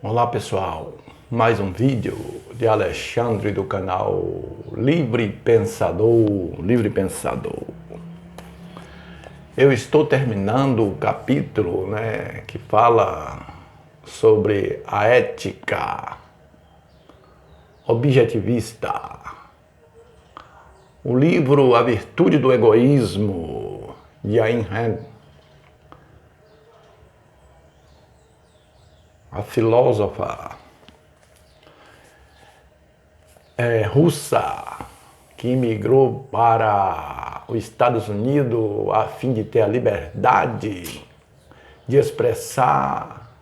Olá pessoal, mais um vídeo de Alexandre do canal Livre Pensador. Eu estou terminando o capítulo, que fala sobre a ética objetivista. O livro A Virtude do Egoísmo, de Ayn Rand. A filósofa russa que imigrou para os Estados Unidos a fim de ter a liberdade de expressar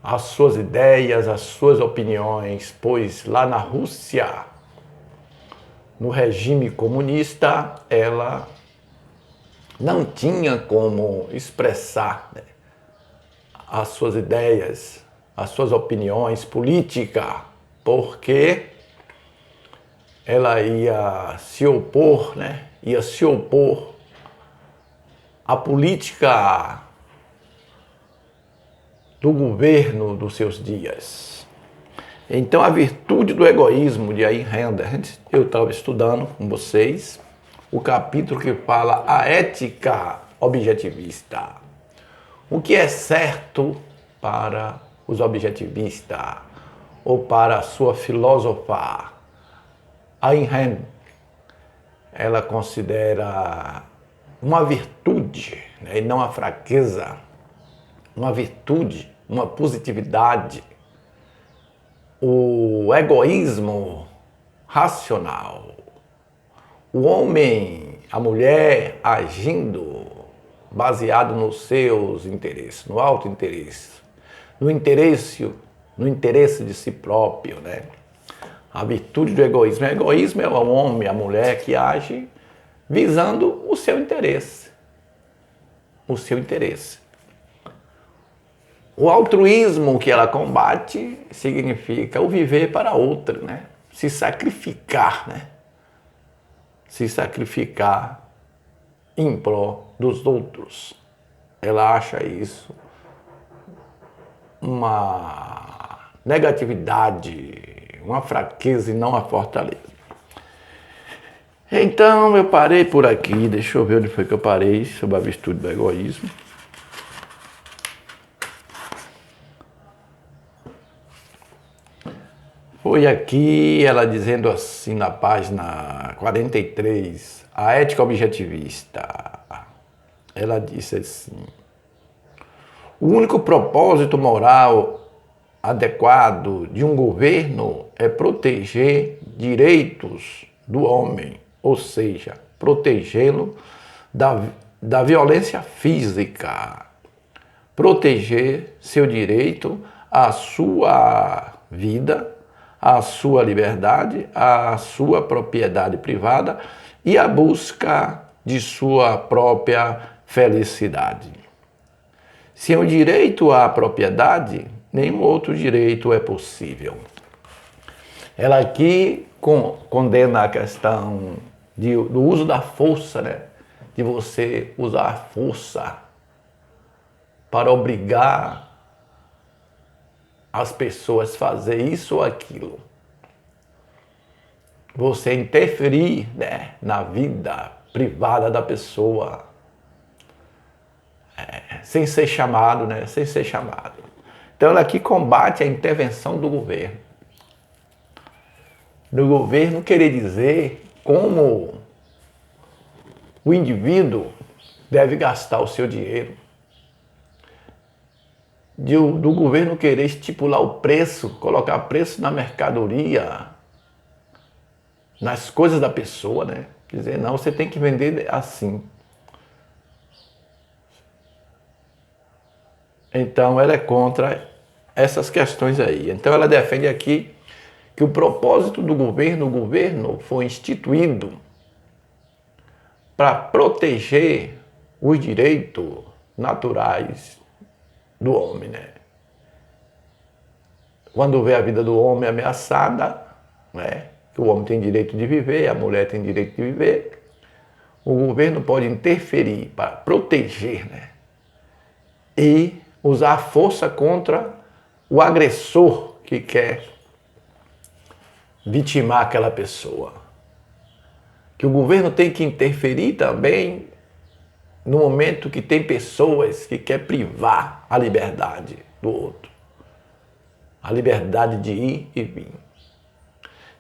as suas ideias, as suas opiniões, pois lá na Rússia, no regime comunista, ela não tinha como expressar as suas ideias, as suas opiniões políticas, porque ela ia se opor à política do governo dos seus dias. Então, a virtude do egoísmo de Ayn Rand, eu estava estudando com vocês o capítulo que fala a ética objetivista. O que é certo para os objetivistas ou para a sua filósofa? Ayn Rand, ela considera uma virtude, e não a fraqueza, uma virtude, uma positividade, o egoísmo racional. O homem, a mulher agindo baseado nos seus interesses, no auto-interesse, no interesse de si próprio, A virtude do egoísmo. O egoísmo é o homem, a mulher que age visando o seu interesse. O seu interesse. O altruísmo que ela combate significa o viver para outra, Se sacrificar, Se sacrificar em prol dos outros. Ela acha isso uma negatividade, uma fraqueza e não a fortaleza. Então eu parei por aqui, deixa eu ver onde foi que eu parei sobre a virtude do egoísmo. Foi aqui ela dizendo assim na página 43, a ética objetivista. Ela disse assim: o único propósito moral adequado de um governo é proteger direitos do homem, ou seja, protegê-lo da violência física, proteger seu direito à sua vida, à sua liberdade, à sua propriedade privada e à busca de sua própria felicidade. Sem o direito à propriedade, nenhum outro direito é possível. Ela aqui condena a questão do uso da força, de você usar a força para obrigar as pessoas a fazer isso ou aquilo. Você interferir na vida privada da pessoa sem ser chamado, Sem ser chamado. Então ela aqui combate a intervenção do governo. Do governo querer dizer como o indivíduo deve gastar o seu dinheiro. Do governo querer estipular o preço, colocar preço na mercadoria, nas coisas da pessoa, Dizer, não, você tem que vender assim. Então ela é contra essas questões aí. Então ela defende aqui que o propósito do governo, o governo foi instituído para proteger os direitos naturais do homem, Quando vê a vida do homem ameaçada, que o homem tem direito de viver, a mulher tem direito de viver, o governo pode interferir para proteger, e usar a força contra o agressor que quer vitimar aquela pessoa. Que o governo tem que interferir também no momento que tem pessoas que querem privar a liberdade do outro. A liberdade de ir e vir.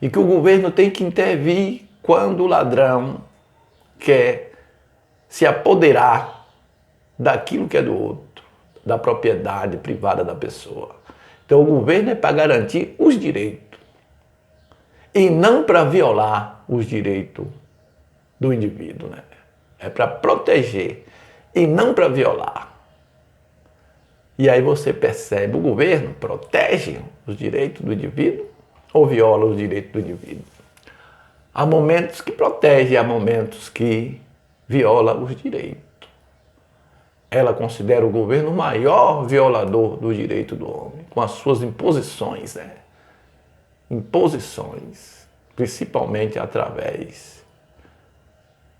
E que o governo tem que intervir quando o ladrão quer se apoderar daquilo que é do outro, da propriedade privada da pessoa. Então o governo é para garantir os direitos e não para violar os direitos do indivíduo, né? É para proteger e não para violar. E aí você percebe, o governo protege os direitos do indivíduo ou viola os direitos do indivíduo? Há momentos que protege, há momentos que viola os direitos. Ela considera o governo o maior violador do direito do homem, com as suas imposições, né? Imposições, principalmente através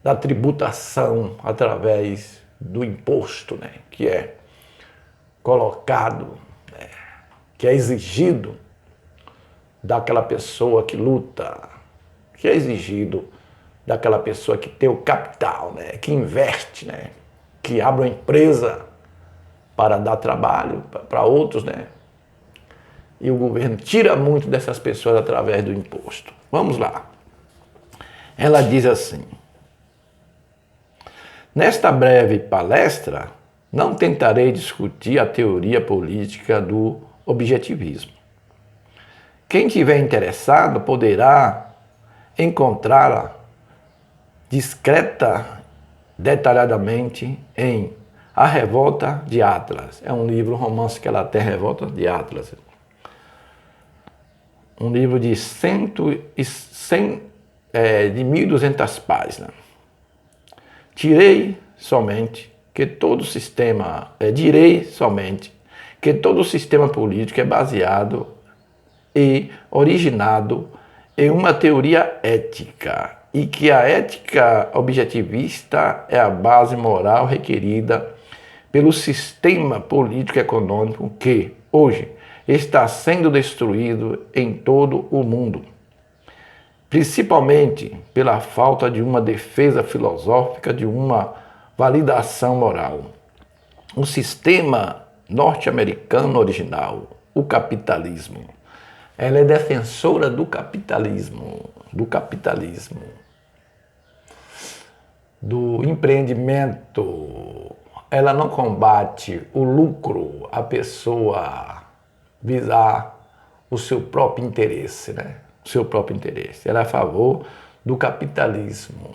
da tributação, através do imposto, né? Que é colocado, né? Que é exigido daquela pessoa que luta, que é exigido daquela pessoa que tem o capital, né? Que investe, né? Que abre uma empresa para dar trabalho para outros, né? E o governo tira muito dessas pessoas através do imposto. Vamos lá. Ela diz assim: nesta breve palestra, não tentarei discutir a teoria política do objetivismo. Quem tiver interessado poderá encontrá-la discreta, detalhadamente em A Revolta de Atlas. É um livro, um romance que ela tem, Revolta de Atlas. Um livro de 1.200 páginas. Direi somente que todo sistema político é baseado e originado em uma teoria ética e que a ética objetivista é a base moral requerida pelo sistema político-econômico que, hoje, está sendo destruído em todo o mundo, principalmente pela falta de uma defesa filosófica, de uma validação moral. O sistema norte-americano original, o capitalismo, ela é defensora do capitalismo, do empreendimento. Ela não combate o lucro, a pessoa visar o seu próprio interesse, né? O seu próprio interesse. Ela é a favor do capitalismo.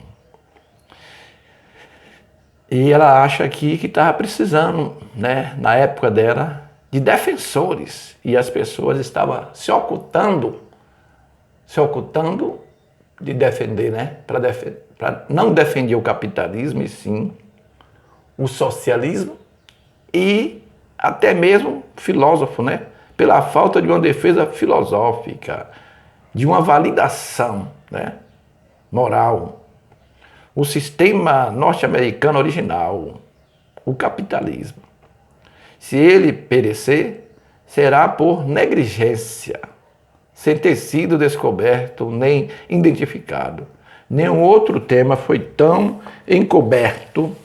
E ela acha aqui que estava precisando, né, na época dela, de defensores. E as pessoas estavam se ocultando de defender, né? Não defender o capitalismo, e sim o socialismo e até mesmo filósofo, né? Pela falta de uma defesa filosófica, de uma validação, né? Moral. O sistema norte-americano original, o capitalismo. Se ele perecer, será por negligência, sem ter sido descoberto nem identificado. Nenhum outro tema foi tão encoberto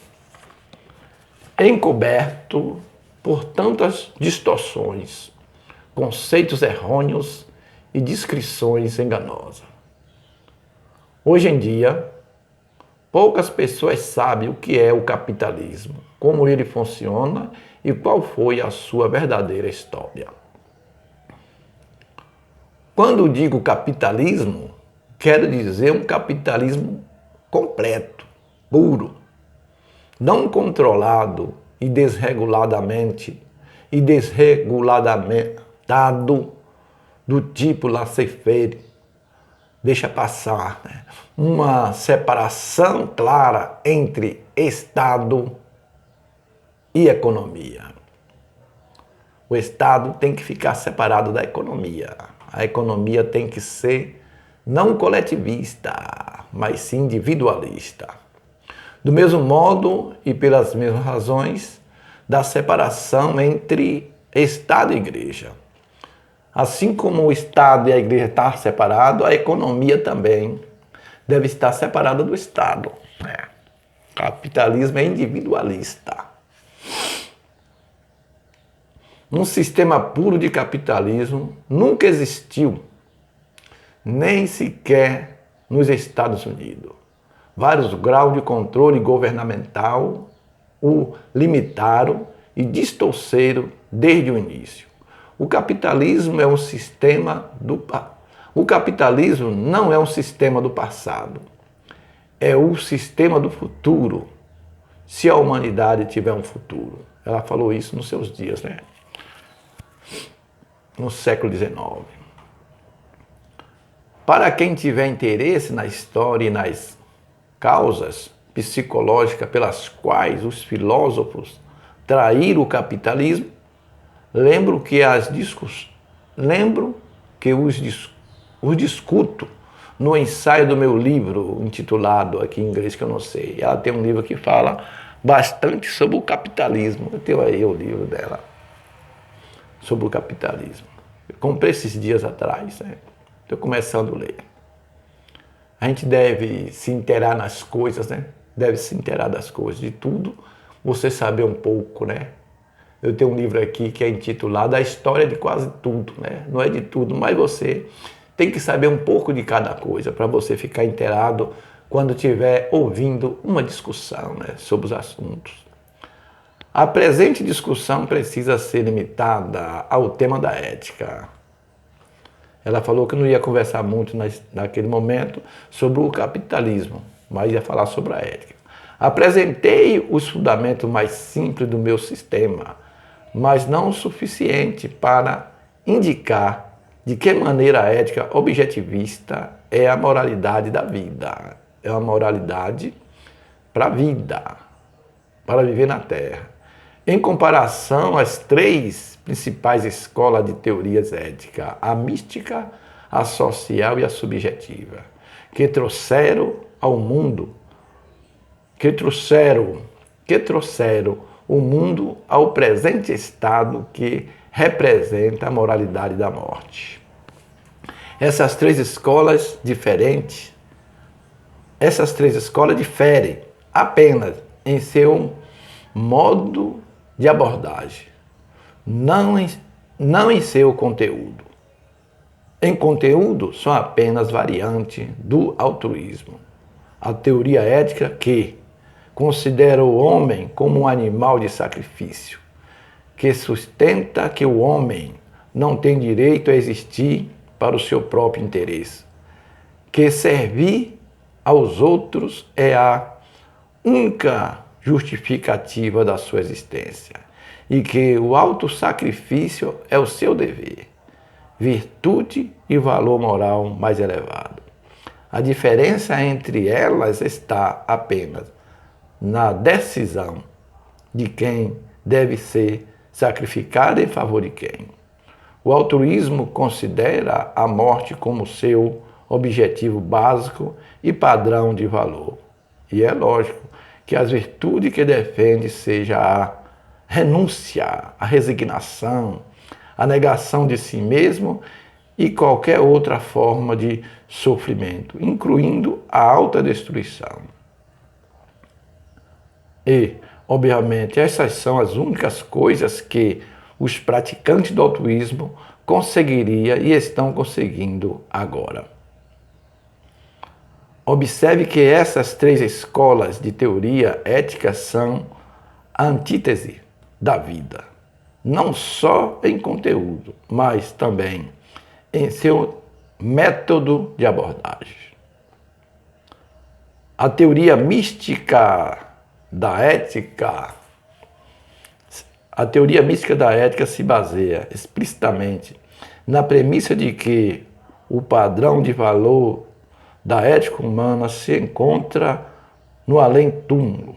por tantas distorções, conceitos errôneos e descrições enganosas. Hoje em dia, poucas pessoas sabem o que é o capitalismo, como ele funciona e qual foi a sua verdadeira história. Quando digo capitalismo, quero dizer um capitalismo completo, puro, não controlado e desregulamentado do tipo laissez-faire, deixa passar, né? Uma separação clara entre Estado e economia. O Estado tem que ficar separado da economia. A economia tem que ser não coletivista, mas sim individualista. Do mesmo modo e pelas mesmas razões da separação entre Estado e Igreja. Assim como o Estado e a igreja estão separados, a economia também deve estar separada do Estado. Capitalismo é individualista. Um sistema puro de capitalismo nunca existiu, nem sequer nos Estados Unidos. Vários graus de controle governamental o limitaram e distorceram desde o início. O capitalismo não é um sistema do passado, é o sistema do futuro, se a humanidade tiver um futuro. Ela falou isso nos seus dias, né? No século XIX. Para quem tiver interesse na história e nas causas psicológicas pelas quais os filósofos traíram o capitalismo, lembro que os discuto no ensaio do meu livro, intitulado aqui em inglês que eu não sei. Ela tem um livro que fala bastante sobre o capitalismo. Eu tenho aí o livro dela sobre o capitalismo. Eu comprei esses dias atrás, né? Estou começando a ler. A gente deve se inteirar nas coisas, né? Deve se inteirar das coisas, de tudo, você saber um pouco, né? Eu tenho um livro aqui que é intitulado A História de Quase Tudo, né? Não é de tudo, mas você tem que saber um pouco de cada coisa para você ficar inteirado quando estiver ouvindo uma discussão, né, sobre os assuntos. A presente discussão precisa ser limitada ao tema da ética. Ela falou que não ia conversar muito naquele momento sobre o capitalismo, mas ia falar sobre a ética. Apresentei os fundamentos mais simples do meu sistema, mas não o suficiente para indicar de que maneira a ética objetivista é a moralidade da vida. É uma moralidade para a vida, para viver na Terra. Em comparação às três principais escolas de teorias éticas, a mística, a social e a subjetiva, que trouxeram o mundo ao presente estado que representa a moralidade da morte. Essas três escolas diferem apenas em seu modo de abordagem, não em seu conteúdo. Em conteúdo, são apenas variantes do altruísmo. A teoria ética que considera o homem como um animal de sacrifício, que sustenta que o homem não tem direito a existir para o seu próprio interesse, que servir aos outros é a única justificativa da sua existência e que o autossacrifício é o seu dever, virtude e valor moral mais elevado. A diferença entre elas está apenas na decisão de quem deve ser sacrificado em favor de quem. O altruísmo considera a morte como seu objetivo básico e padrão de valor. E é lógico que as virtudes que defende seja a renúncia, a resignação, a negação de si mesmo e qualquer outra forma de sofrimento, incluindo a autodestruição. E, obviamente, essas são as únicas coisas que os praticantes do altruísmo conseguiriam e estão conseguindo agora. Observe que essas três escolas de teoria ética são a antítese da vida, não só em conteúdo, mas também em seu método de abordagem. A teoria mística da ética se baseia explicitamente na premissa de que o padrão de valor da ética humana se encontra no além-túmulo,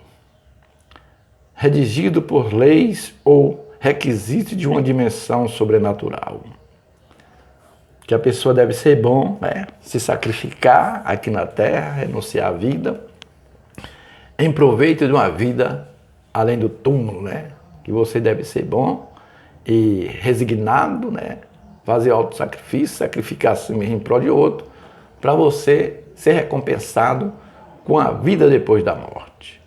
redigido por leis ou requisitos de uma dimensão sobrenatural. Que a pessoa deve ser bom, né? Se sacrificar aqui na terra, renunciar à vida, em proveito de uma vida além do túmulo, né? Que você deve ser bom e resignado, né? fazer autossacrifício, sacrificar si mesmo em prol de outro, para você ser recompensado com a vida depois da morte.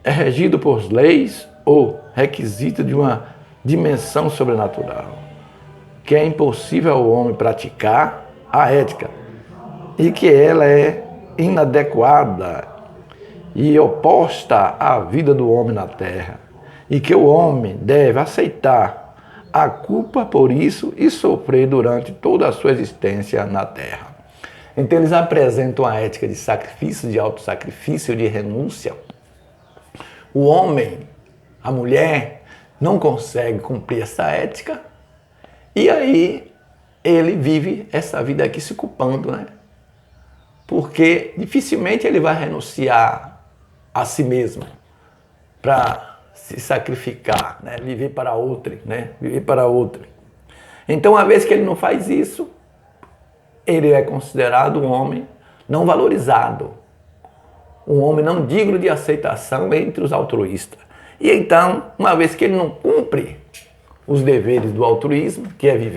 É regido por leis ou requisito de uma dimensão sobrenatural, que é impossível ao homem praticar a ética e que ela é inadequada e oposta à vida do homem na terra, e que o homem deve aceitar a culpa por isso e sofrer durante toda a sua existência na terra. Então eles apresentam a ética de sacrifício, de autossacrifício, de renúncia. O homem, a mulher, não consegue cumprir essa ética e aí ele vive essa vida aqui se culpando, né? Porque dificilmente ele vai renunciar a si mesmo para se sacrificar, né? Viver para outrem, né? Viver para outrem. Então, uma vez que ele não faz isso, ele é considerado um homem não valorizado, um homem não digno de aceitação entre os altruístas. E então, uma vez que ele não cumpre os deveres do altruísmo, que é viver